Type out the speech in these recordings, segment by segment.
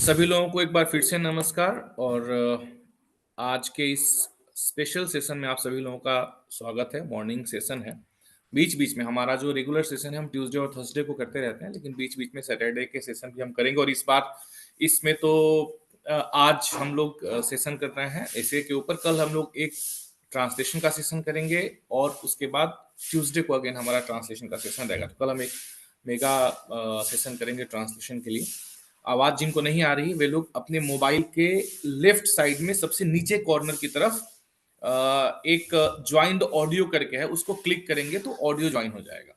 सभी लोगों को एक बार फिर से नमस्कार और आज के इस स्पेशल सेशन में आप सभी लोगों का स्वागत है। मॉर्निंग सेशन है। बीच-बीच में हमारा जो रेगुलर सेशन है हम ट्यूसडे और थर्सडे को करते रहते हैं, लेकिन बीच-बीच में सैटरडे के सेशन भी हम करेंगे और इस बार इसमें तो आज हम लोग सेशन कर रहे हैं एसे के ऊपर। कल हम लोग एक ट्रांसलेशन का सेशन करेंगे और उसके बाद ट्यूसडे को अगेन हमारा ट्रांसलेशन का सेशन रहेगा। तो कल हम एक मेगा सेशन करेंगे ट्रांसलेशन के लिए। आवाज जिनको नहीं आ रही वे लोग अपने मोबाइल के लेफ्ट साइड में सबसे नीचे कॉर्नर की तरफ एक ज्वाइंड ऑडियो करके है, उसको क्लिक करेंगे तो ऑडियो ज्वाइन हो जाएगा।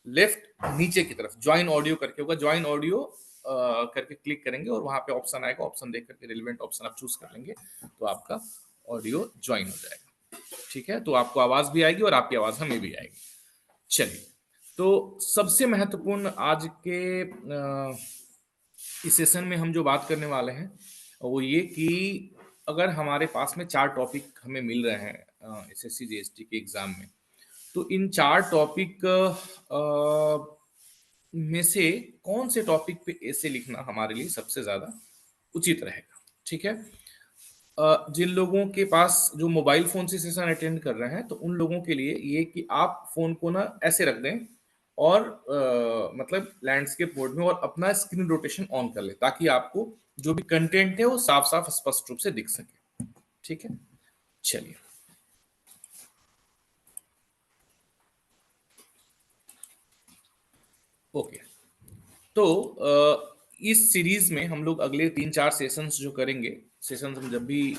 लेफ्ट नीचे की तरफ ज्वाइन ऑडियो करके होगा, ज्वाइन ऑडियो करके क्लिक करेंगे और वहां पे ऑप्शन आएगा, ऑप्शन देख करके रिलेवेंट ऑप्शन आप चूज कर लेंगे तो आपका ऑडियो ज्वाइन हो जाएगा। ठीक है, तो आपको आवाज भी आएगी और आपकी आवाज हमें भी आएगी। चलिए, तो सबसे महत्वपूर्ण आज के इस सेशन में हम जो बात करने वाले हैं वो ये कि अगर हमारे पास में 4 टॉपिक हमें मिल रहे हैं एसएससी जीएसटी के एग्जाम में, तो इन 4 टॉपिक में से कौन से टॉपिक पे ऐसे लिखना हमारे लिए सबसे ज्यादा उचित रहेगा। ठीक है, जिन लोगों के पास जो मोबाइल फोन से सेशन अटेंड कर रहे हैं तो उन लोगों के लिए ये कि आप फोन को ना ऐसे रख दें और मतलब लैंडस्केप मोड में और अपना स्क्रीन रोटेशन ऑन कर ले ताकि आपको जो भी कंटेंट है वो साफ साफ स्पष्ट रूप से दिख सके। ठीक है, चलिए ओके। तो इस सीरीज में हम लोग अगले 3-4 सेशंस जो करेंगे, सेशंस हम जब भी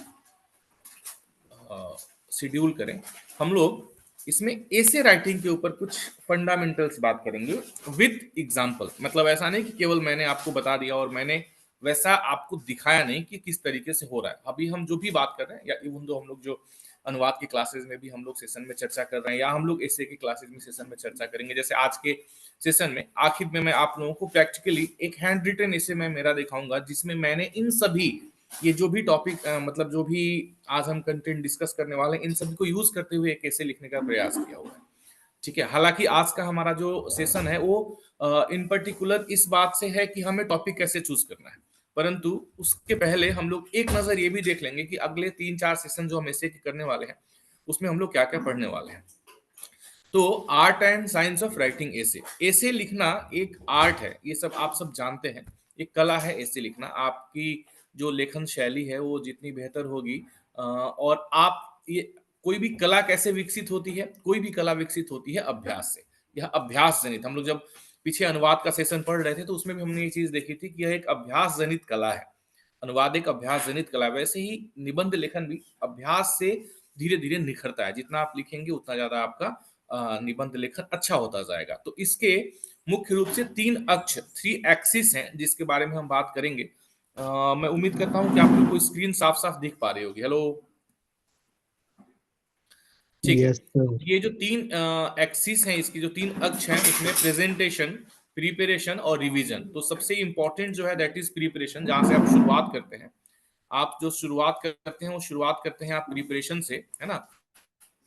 शेड्यूल करें, हम लोग इसमें ऐसे राइटिंग के ऊपर कुछ फंडामेंटल्स बात करेंगे विद एग्जांपल। मतलब ऐसा नहीं कि केवल मैंने आपको बता दिया और मैंने वैसा आपको दिखाया नहीं कि किस तरीके से हो रहा है। अभी हम जो भी बात कर रहे हैं या इवन दो हम लोग जो अनुवाद की क्लासेस में भी हम लोग सेशन में चर्चा कर रहे हैं या हम लोग ऐसे की क्लासेस में सेशन में चर्चा करेंगे, जैसे आज के सेशन में आखिर में मैं आप लोगों को प्रैक्टिकली एक हैंड रिटन ऐसे मैं मेरा दिखाऊंगा जिसमें मैंने इन सभी ये जो भी टॉपिक मतलब जो भी आज हम कंटेंट डिस्कस करने वाले हैं इन सभी को यूज करते हुए एक ऐसे लिखने का प्रयास किया हुआ है। ठीक है, हालांकि आज का हमारा जो सेशन है वो इन पर्टिकुलर इस बात से है कि हमें टॉपिक कैसे चूज करना है, परंतु उसके पहले हम लोग एक नजर ये भी देख लेंगे कि अगले 3-4 सेशन जो हम ऐसे करने वाले हैं उसमें हम लोग क्या क्या पढ़ने वाले हैं। तो art and science of writing ऐसे, ऐसे लिखना एक आर्ट है, ये सब आप सब जानते हैं, एक कला है ऐसे लिखना। आपकी जो लेखन शैली है वो जितनी बेहतर होगी और आप ये कोई भी कला कैसे विकसित होती है, कोई भी कला विकसित होती है अभ्यास से। यह अभ्यास जनित, हम लोग जब पीछे अनुवाद का सेशन पढ़ रहे थे तो उसमें भी हमने ये चीज देखी थी कि यह एक अभ्यास जनित कला है। अनुवाद एक अभ्यास जनित कला, वैसे ही निबंध लेखन भी अभ्यास से धीरे धीरे निखरता है। जितना आप लिखेंगे उतना ज्यादा आपका निबंध लेखन अच्छा होता जाएगा। तो इसके मुख्य रूप से 3 अक्ष, 3 एक्सिस हैं जिसके बारे में हम बात करेंगे। मैं उम्मीद करता हूं कि आप लोग को स्क्रीन साफ साफ दिख पा रही होगी। हेलो, ठीक है। Yes sir. ये जो 3 एक्सिस हैं, इसकी जो 3 अक्ष हैं उसमें प्रेजेंटेशन, प्रिपरेशन और रिवीजन। तो सबसे इंपॉर्टेंट जो है दैट इज प्रिपरेशन, जहां से आप शुरुआत करते हैं। आप जो शुरुआत करते हैं वो शुरुआत करते हैं आप प्रिपरेशन से, है ना।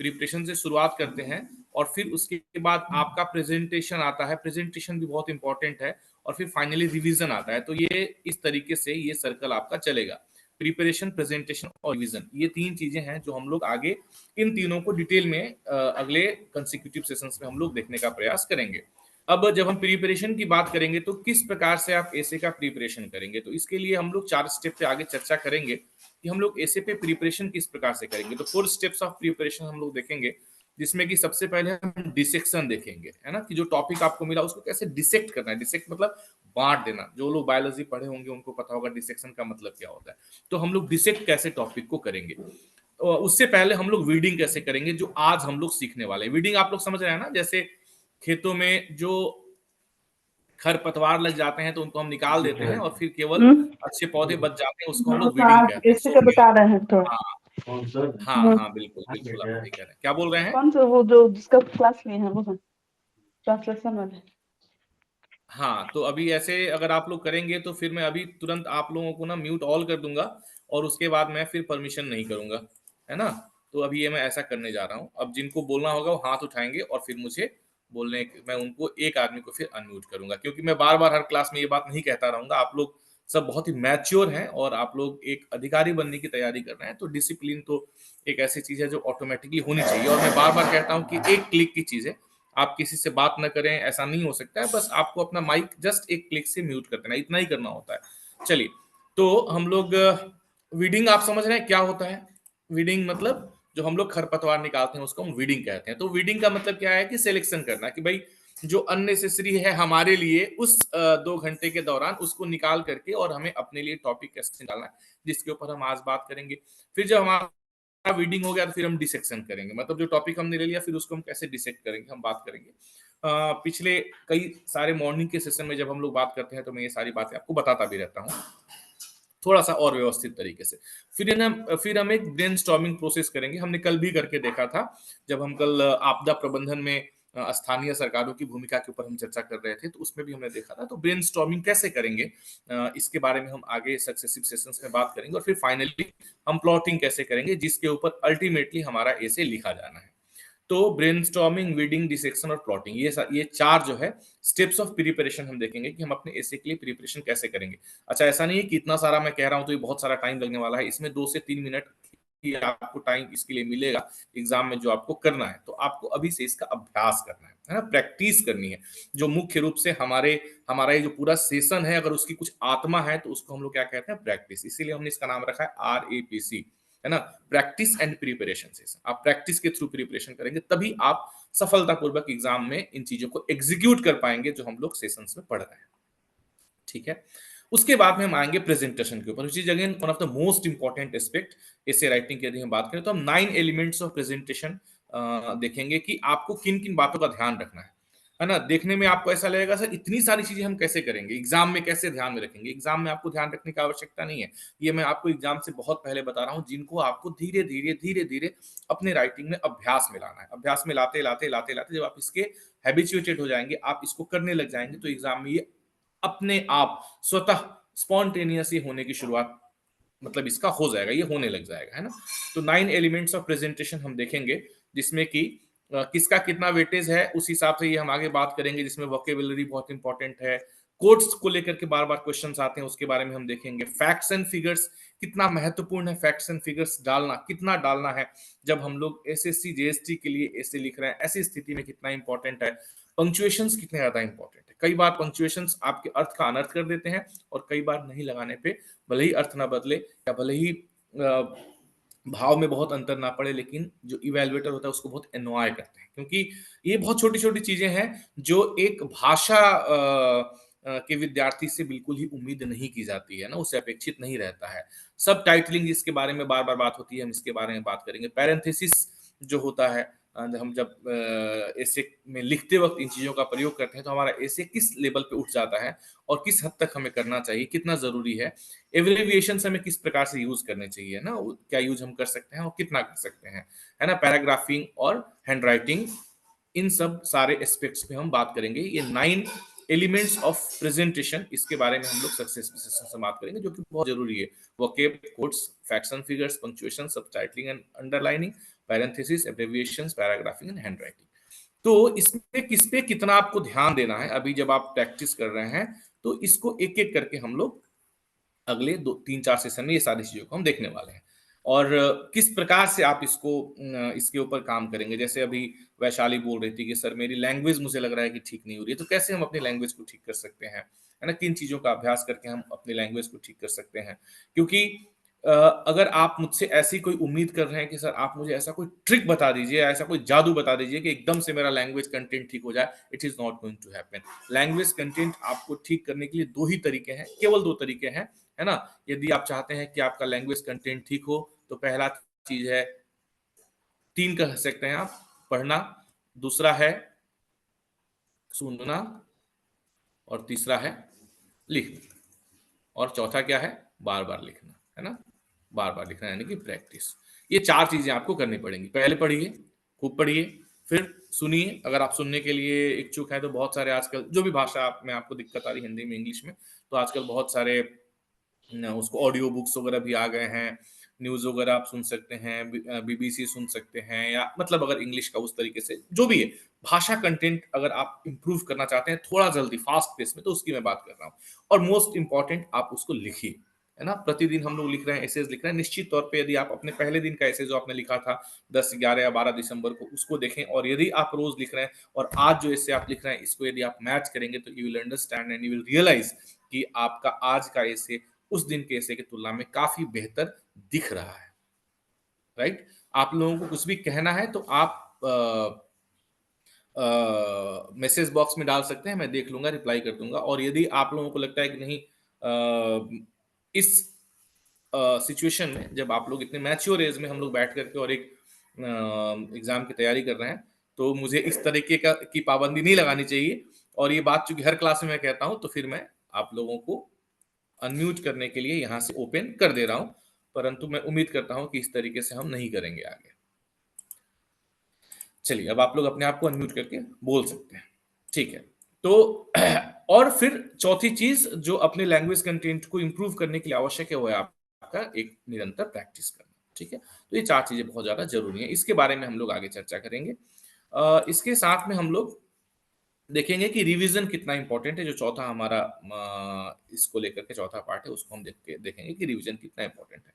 प्रिपरेशन से शुरुआत करते हैं और फिर उसके बाद आपका प्रेजेंटेशन आता है, प्रेजेंटेशन भी बहुत इंपॉर्टेंट है, और फिर फाइनली रिवीजन आता है। तो ये इस तरीके से ये सर्कल आपका चलेगा, प्रिपरेशन, प्रेजेंटेशन और रिवीजन। ये 3 चीजें हैं जो हम लोग आगे इन तीनों को डिटेल में अगले कंसेक्यूटिव सेशंस में हम लोग देखने का प्रयास करेंगे। अब जब हम प्रिपरेशन की बात करेंगे तो किस प्रकार से आप ऐसे का प्रिपरेशन करेंगे, तो इसके लिए हम लोग 4 स्टेप पे आगे चर्चा करेंगे कि हम लोग ऐसे पे प्रिपरेशन किस प्रकार से करेंगे। तो 4 स्टेप्स ऑफ प्रिपरेशन हम लोग देखेंगे, जिसमें कि सबसे पहले हम डिसेक्शन देखेंगे, है ना, कि जो टॉपिक आपको मिला उसको कैसे डिसेक्ट करना है। डिसेक्ट मतलब बांट देना। जो लोग बायोलॉजी पढ़े होंगे उनको पता होगा डिसेक्शन का मतलब क्या होता है। तो हम लोग डिसेक्ट कैसे टॉपिक को करेंगे। उससे पहले हम लोग वीडिंग कैसे करेंगे, जो आज हम लोग सीखने वाले हैं। वीडिंग आप लोग समझ रहे हैं ना, जैसे खेतों में जो खरपतवार लग जाते हैं तो उनको हम निकाल देते हैं और फिर केवल अच्छे पौधे बच जाते हैं, उसको हम लोग वीडिंग कहते हैं। इसी का बता रहे हैं तो हाँ हाँ हाँ, बिल्कुल बिल्कुल, आप सही कह रहे हैं। क्या बोल रहे हैं? कौन सा वो जो जिसका क्लास लिए हैं वो ट्रांसलेशन वाले। हाँ, तो अभी ऐसे अगर आप लोग करेंगे तो फिर मैं अभी तुरंत आप लोगों को ना म्यूट ऑल कर दूंगा और उसके बाद मैं फिर परमिशन नहीं करूंगा, है ना। तो अभी ये मैं ऐसा करने जा रहा हूँ। अब जिनको बोलना होगा वो हाथ उठाएंगे और फिर मुझे बोलने, मैं उनको एक आदमी को फिर अनम्यूट करूंगा, क्योंकि मैं बार बार हर क्लास में ये बात नहीं कहता रहूंगा। आप लोग सब बहुत ही मैच्योर हैं और आप लोग एक अधिकारी बनने की तैयारी कर रहे हैं, तो डिसिप्लिन तो एक ऐसी चीज है जो ऑटोमेटिकली होनी चाहिए। और मैं बार बार कहता हूं कि एक क्लिक की चीज है, आप किसी से बात ना करें ऐसा नहीं हो सकता है, बस आपको अपना माइक जस्ट एक क्लिक से म्यूट कर देना, इतना ही करना होता है। चलिए, तो हम लोग वीडिंग, आप समझ रहे हैं क्या होता है? वीडिंग मतलब जो हम लोग खरपतवार निकालते हैं उसको हम वीडिंग कहते हैं। तो वीडिंग का मतलब क्या है कि सिलेक्शन करना, कि भाई जो अननेसेसरी है हमारे लिए उस 2 घंटे के दौरान उसको निकाल करके और हमें अपने लिए टॉपिक कैसे निकालना है जिसके ऊपर हम आज बात करेंगे। फिर जब हमारा वीडिंग हो गया तो फिर हम डिसेक्शन करेंगे, मतलब जो टॉपिक हमने ले लिया फिर उसको हम कैसे डिसेक्ट करेंगे, हम बात करेंगे। पिछले कई सारे मॉर्निंग के सेशन में जब हम लोग बात करते हैं तो मैं ये सारी बातें आपको बताता भी रहता हूँ थोड़ा सा और व्यवस्थित तरीके से। फिर हम एक ब्रेनस्टॉर्मिंग प्रोसेस करेंगे। हमने कल भी करके देखा था, जब हम कल आपदा प्रबंधन में स्थानीय सरकारों की भूमिका के ऊपर हम चर्चा कर रहे थे, तो उसमें भी हमने देखा था। तो ब्रेनस्टॉर्मिंग कैसे करेंगे इसके बारे में हम आगे सक्सेसिव सेशंस में बात करेंगे। और फिर फाइनली हम प्लॉटिंग कैसे करेंगे जिसके ऊपर अल्टीमेटली हमारा ऐसे लिखा जाना है। तो ब्रेनस्टॉर्मिंग, वीडिंग, डिसेक्शन और प्लॉटिंग, ये चार जो है स्टेप्स ऑफ प्रिपरेशन हम देखेंगे कि हम अपने एसे के लिए प्रिपरेशन कैसे करेंगे। अच्छा, ऐसा नहीं है कि इतना सारा मैं कह रहा हूं तो ये बहुत सारा टाइम लगने वाला है, इसमें 2 से 3 मिनट ही आपको टाइम इसके लिए मिलेगा एग्जाम में जो आपको करना है। तो आपको अभी से इसका अभ्यास करना है ना, प्रैक्टिस करनी है। जो मुख्य रूप से हमारा ये जो पूरा सेशन है, अगर उसकी कुछ आत्मा है तो उसको हम लोग क्या कहते हैं, प्रैक्टिस। इसीलिए हमने इसका नाम रखा है RAPC, है ना, प्रैक्टिस एंड प्रिपरेशन सेशन। आप प्रैक्टिस के थ्रू प्रिपरेशन करेंगे तभी आप सफलतापूर्वक एग्जाम में इन चीजों को एग्जीक्यूट कर पाएंगे जो हम लोग सेशंस में पढ़ रहे हैं। ठीक है, उसके बाद में हम आएंगे प्रेजेंटेशन के ऊपर, which is again one of the most important aspect. ऐसे राइटिंग की यदि हम बात करें तो हम 9 एलिमेंट्स ऑफ प्रेजेंटेशन देखेंगे कि आपको किन किन बातों का ध्यान रखना है ना। देखने में आपको ऐसा लगेगा सर इतनी सारी चीजें हम कैसे करेंगे, एग्जाम में कैसे ध्यान में रखेंगे। एग्जाम में आपको ध्यान रखने की आवश्यकता नहीं है, ये मैं आपको एग्जाम से बहुत पहले बता रहा हूं, जिनको आपको धीरे धीरे धीरे धीरे अपने राइटिंग में अभ्यास में लाना है। अभ्यास में लाते लाते लाते लाते जब आप इसके हैबिचुएटेड हो जाएंगे, आप इसको करने लग जाएंगे, तो एग्जाम में ये अपने आप स्वतः स्पॉन्टेनियस होने की शुरुआत, मतलब इसका हो जाएगा, ये होने लग जाएगा, है ना। तो 9 एलिमेंट्स ऑफ प्रेजेंटेशन हम देखेंगे, जिसमें कि किसका कितना वेटेज है उस हिसाब से ये हम आगे बात करेंगे, जिसमें वोकेबुलरी बहुत इंपॉर्टेंट है। कोट्स को लेकर के बार बार क्वेश्चंस आते हैं, उसके बारे में हम देखेंगे। फैक्ट्स एंड फिगर्स कितना महत्वपूर्ण है, फैक्ट्स एंड फिगर्स डालना कितना डालना है जब हम लोग एसएससी जेएसटी के लिए ऐसे लिख रहे हैं, ऐसी स्थिति में कितना इंपॉर्टेंट है। पंक्चुएशंस कितने ज्यादा इंपॉर्टेंट है, कई बार पंक्चुएशंस आपके अर्थ का अनर्थ कर देते हैं, और कई बार नहीं लगाने पे भले ही अर्थ ना बदले या भले ही भाव में बहुत अंतर ना पड़े, लेकिन जो इवेल्युएटर होता है उसको बहुत एनॉय करते हैं, क्योंकि ये बहुत छोटी छोटी चीजें हैं जो एक भाषा के विद्यार्थी से बिल्कुल ही उम्मीद नहीं की जाती है ना, उससे अपेक्षित नहीं रहता है। सब टाइटलिंग जिसके बारे में बार बार बात होती है, हम इसके बारे में बात करेंगे। पैरेंथेसिस जो होता है, हम जब ऐसे में लिखते वक्त इन चीजों का प्रयोग करते हैं तो हमारा ऐसे किस लेवल पे उठ जाता है और किस हद तक हमें करना चाहिए, कितना जरूरी है। एब्रिविएशन हमें किस प्रकार से यूज करने चाहिए ना, क्या यूज हम कर सकते हैं और कितना कर सकते हैं, है ना। पैराग्राफिंग और हैंड राइटिंग, इन सब सारे एस्पेक्ट्स पे हम बात करेंगे। ये 9 एलिमेंट्स ऑफ प्रेजेंटेशन, इसके बारे में हम लोग सक्सेसफुल सेशन से बात करेंगे, जो कि बहुत जरूरी है। Vocab, quotes, facts and figures, punctuation, subtitling and underlining, parenthesis, abbreviations, paragraphing and handwriting. तो इसमें किस पे कितना आपको ध्यान देना है, अभी जब आप प्रैक्टिस कर रहे हैं तो इसको एक एक करके हम लोग अगले 2-3-4 सेशन में ये सारी चीजों को हम देखने वाले हैं। और किस प्रकार से आप इसके ऊपर काम करेंगे। जैसे अभी वैशाली बोल रही थी कि सर मेरी लैंग्वेज मुझे लग रहा है कि ठीक नहीं हो रही है, तो कैसे हम अपनी लैंग्वेज को ठीक कर सकते हैं, है ना, किन चीजों का अभ्यास करके हम अपनी लैंग्वेज को ठीक कर सकते हैं। क्योंकि अगर आप मुझसे ऐसी कोई उम्मीद कर रहे हैं कि सर आप मुझे ऐसा कोई ट्रिक बता दीजिए, ऐसा कोई जादू बता दीजिए कि एकदम से मेरा लैंग्वेज कंटेंट ठीक हो जाए, it is not going to happen. Language content आपको ठीक करने के लिए 2 ही तरीके हैं, केवल 2 तरीके हैं, है ना। यदि आप चाहते हैं कि आपका लैंग्वेज कंटेंट ठीक हो तो पहला चीज है, 3 कह सकते हैं आप, पढ़ना, दूसरा है सुनना, और तीसरा है लिखना, और चौथा क्या है, बार बार लिखना, है ना। बार बार लिखना यानी कि प्रैक्टिस। ये 4 चीजें आपको करनी पड़ेंगी। पहले पढ़िए, खूब पढ़िए, फिर सुनिए। अगर आप सुनने के लिए इच्छुक हैं तो बहुत सारे आजकल जो भी भाषा में आपको दिक्कत आ रही है, हिंदी में, इंग्लिश में, तो आजकल बहुत सारे उसको ऑडियो बुक्स वगैरह भी आ गए हैं, न्यूज़ वगैरह आप सुन सकते हैं, बीबीसी सुन सकते हैं, या मतलब अगर इंग्लिश का उस तरीके से जो भी है, भाषा कंटेंट अगर आप इम्प्रूव करना चाहते हैं थोड़ा जल्दी फास्ट पेस में, तो उसकी मैं बात कर रहा हूँ। और मोस्ट इंपॉर्टेंट, आप उसको लिखिए, है ना? प्रतिदिन हम लोग लिख रहे हैं, एसेज लिख रहे हैं, निश्चित तौर पे यदि आप अपने पहले दिन का एसे जो आपने लिखा था 10, 11 या 12 दिसंबर को, उसको देखें, और यदि आप रोज लिख रहे हैं और आज जो एसे आप लिख रहे हैं इसको यदि आप मैच करेंगे, तो you will understand and you will realise कि आपका आज का एसे उस दिन के एसे की तुलना में काफी बेहतर दिख रहा है। राइट? आप लोगों को कुछ भी कहना है तो आप मैसेज बॉक्स में डाल सकते हैं, मैं देख लूंगा, रिप्लाई कर दूंगा। और यदि आप लोगों को लगता है कि नहीं, इस सिचुएशन में जब आप लोग इतने मैच्योर एज में हम लोग बैठ करके और एक एग्जाम की तैयारी कर रहे हैं, तो मुझे इस तरीके का की पाबंदी नहीं लगानी चाहिए, और ये बात चूंकि हर क्लास में मैं कहता हूं, तो फिर मैं आप लोगों को अनम्यूट करने के लिए यहां से ओपन कर दे रहा हूं, परंतु मैं उम्मीद करता हूं कि इस तरीके से हम नहीं करेंगे आगे। चलिए, अब आप लोग अपने आप को अनम्यूट करके बोल सकते हैं। ठीक है, तो और फिर चौथी चीज जो अपने लैंग्वेज कंटेंट को इंप्रूव करने के लिए आवश्यक है, वो है आपका एक निरंतर प्रैक्टिस करना। ठीक है, तो ये 4 चीजें बहुत ज्यादा जरूरी हैं, इसके बारे में हम लोग आगे चर्चा करेंगे। इसके साथ में हम लोग देखेंगे कि रिवीजन कितना इंपॉर्टेंट है, जो चौथा हमारा इसको लेकर के चौथा पार्ट है, उसको हम देखेंगे कि रिवीजन कितना इंपॉर्टेंट है।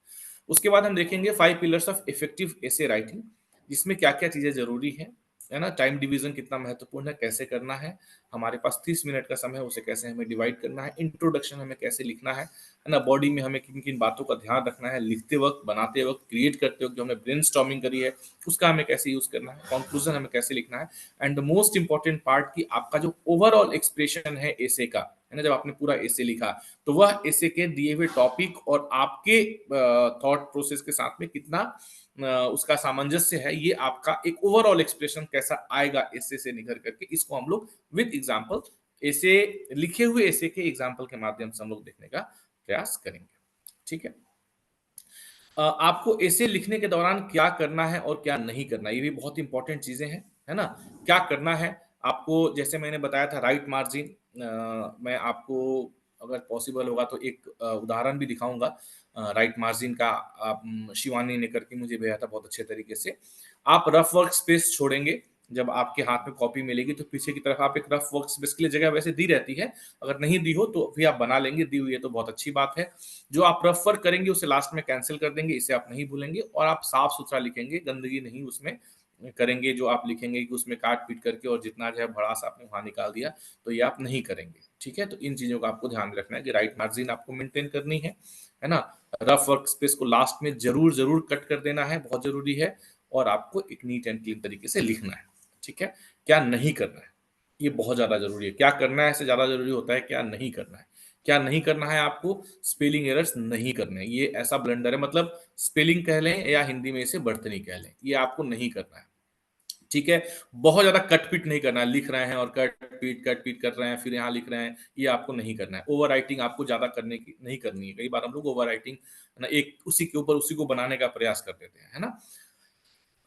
उसके बाद हम देखेंगे 5 pillars of effective essay writing, जिसमें क्या क्या चीजें जरूरी है ना? टाइम डिवीजन कितना महत्वपूर्ण है, कैसे करना है, हमारे पास 30 मिनट का समय है, उसे कैसे हमें डिवाइड करना है, इंट्रोडक्शन हमें कैसे लिखना है ना? बॉडी में हमें किन किन बातों का ध्यान रखना है, लिखते वक्त, बनाते वक्त, क्रिएट करते वक्त जो हमने ब्रेनस्टॉर्मिंग करी है उसका हमें कैसे यूज करना है, कंक्लूजन हमें कैसे लिखना है, and the most important part कि आपका जो ओवरऑल एक्सप्रेशन है एसे का, है ना? जब आपने पूरा एसे लिखा, तो वह एसे के दिए हुए टॉपिक और आपके थॉट प्रोसेस के साथ में कितना उसका सामंजस्य है, ये आपका एक ओवरऑल एक्सप्रेशन कैसा आएगा एसे से निकल करके, इसको हम लोग विद एग्जांपल, एसे लिखे हुए एसे के एग्जांपल के माध्यम से हम लोग देखने का प्रयास करेंगे। ठीक है, आपको एसे लिखने के दौरान क्या करना है और क्या नहीं करना, ये भी बहुत इंपॉर्टेंट चीजें हैं, है ना? क्या करना है आपको, जैसे मैंने बताया था राइट मार्जिन, मैं आपको अगर पॉसिबल होगा तो एक उदाहरण भी दिखाऊंगा राइट मार्जिन का। शिवानी ने करके मुझे भेजा था बहुत अच्छे तरीके से। आप रफ वर्क स्पेस छोड़ेंगे, जब आपके हाथ में कॉपी मिलेगी तो पीछे की तरफ आप एक रफ वर्क स्पेस के लिए जगह वैसे दी रहती है, अगर नहीं दी हो तो भी आप बना लेंगे, दी हुई है तो बहुत अच्छी बात है। जो आप रफ वर्क करेंगे उसे लास्ट में कैंसिल कर देंगे, इसे आप नहीं भूलेंगे, और आप साफ सुथरा लिखेंगे, गंदगी नहीं उसमें करेंगे। जो आप लिखेंगे कि उसमें काट पीट करके और जितना जो है भड़ास आपने वहां निकाल दिया, तो ये आप नहीं करेंगे। ठीक है, तो इन चीजों का आपको ध्यान रखना है कि राइट मार्जिन आपको मेंटेन करनी है ना? रफ वर्क स्पेस को लास्ट में जरूर जरूर कट कर देना है, बहुत जरूरी है, और आपको एक नीट एंड क्लीन तरीके से लिखना है। ठीक है, क्या नहीं करना है, ये बहुत ज्यादा जरूरी है। क्या करना है से ज्यादा जरूरी होता है क्या नहीं करना है। क्या नहीं करना है, आपको स्पेलिंग एरर्स नहीं करने, ये ऐसा ब्लंडर है, मतलब स्पेलिंग कह लें या हिंदी में इसे बर्तनी कह लें, ये आपको नहीं करना है। ठीक है, बहुत ज्यादा कट पीट नहीं करना है, लिख रहे हैं और कट पीट कर रहे हैं, फिर यहाँ लिख रहे हैं, ये आपको नहीं करना है। ओवर राइटिंग आपको ज्यादा करने की नहीं करनी है, कई बार हम लोग ओवर राइटिंग ना एक उसी के ऊपर उसी को बनाने का प्रयास कर देते हैं, है ना?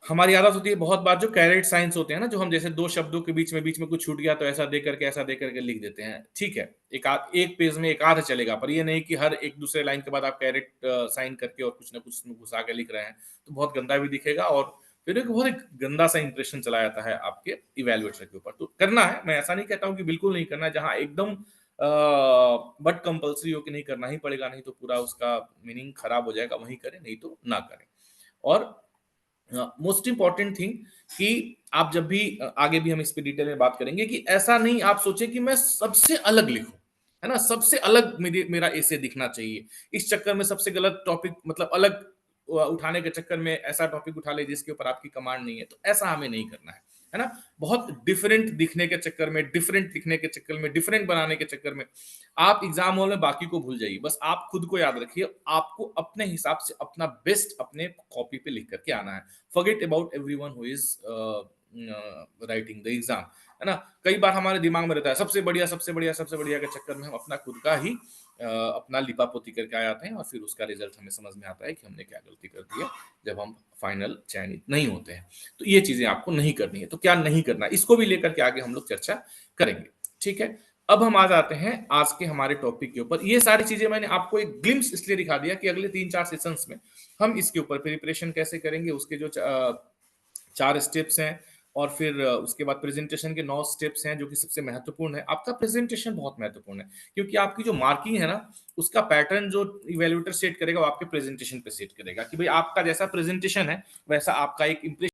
हमारी आदत होती है बहुत बार जो कैरेट साइंस होते हैं ना, जो हम जैसे दो शब्दों के बीच में कुछ छूट गया तो ऐसा दे करके लिख देते हैं। ठीक है, एक पेज में एक आध चलेगा, पर ये नहीं कि हर एक दूसरे लाइन के बाद आप कैरेट साइन करके और कुछ ना कुछ उसमें घुसा के लिख रहे हैं, तो बहुत गंदा भी दिखेगा, और फिर एक बहुत एक गंदा सा इंप्रेशन चला जाता है आपके इवेल्युएटर के ऊपर। तो करना है, मैं ऐसा नहीं कहता हूँ कि बिल्कुल नहीं करना है, जहां एकदम बट कंपल्सरी हो कि नहीं करना ही पड़ेगा, नहीं तो पूरा उसका मीनिंग खराब हो जाएगा, वहीं करें, नहीं तो ना करें। और मोस्ट इंपॉर्टेंट थिंग कि आप जब भी आगे भी हम इस पे डिटेल में बात करेंगे, कि ऐसा नहीं आप सोचे कि मैं सबसे अलग लिखूं, है ना? सबसे अलग मेरा ऐसे दिखना चाहिए, इस चक्कर में सबसे गलत टॉपिक, मतलब अलग उठाने के चक्कर में ऐसा टॉपिक उठा ले जिसके ऊपर आपकी कमांड नहीं है, तो ऐसा हमें नहीं करना है ना? बहुत डिफरेंट दिखने के चक्कर में, डिफरेंट लिखने के चक्कर में, डिफरेंट बनाने के चक्कर में आप एग्जाम हॉल में बाकी को भूल जाइए, बस आप खुद को याद रखिए, आपको अपने हिसाब से अपना बेस्ट अपने कॉपी पे लिख करके आना है। Forget about everyone who is writing the exam, है ना? कई बार हमारे दिमाग में रहता है सबसे बढ़िया सबसे बढ़िया सबसे बढ़िया के चक्कर में हम अपना खुद का ही अपना लिपापोती करके आ जाते हैं, और फिर उसका रिजल्ट हमें समझ में आता है कि हमने क्या गलती कर दी है, जब हम फाइनल चयनित नहीं होते हैं। तो ये चीजें आपको नहीं करनी है, तो क्या नहीं करना, इसको भी लेकर के आगे हम लोग चर्चा करेंगे। ठीक है, अब हम आ जाते हैं आज के हमारे टॉपिक के ऊपर। ये सारी चीजें मैंने आपको एक ग्लिम्स इसलिए दिखा दिया कि अगले 3-4 सेशंस में हम इसके ऊपर प्रिपरेशन कैसे करेंगे, उसके जो 4 स्टेप्स हैं, और फिर उसके बाद प्रेजेंटेशन के 9 स्टेप्स हैं जो कि सबसे महत्वपूर्ण है। आपका प्रेजेंटेशन बहुत महत्वपूर्ण है, क्योंकि आपकी जो मार्किंग है ना, उसका पैटर्न जो इवैल्यूएटर सेट करेगा वो आपके प्रेजेंटेशन पे सेट करेगा कि भाई आपका जैसा प्रेजेंटेशन है वैसा आपका एक इंप्रेशन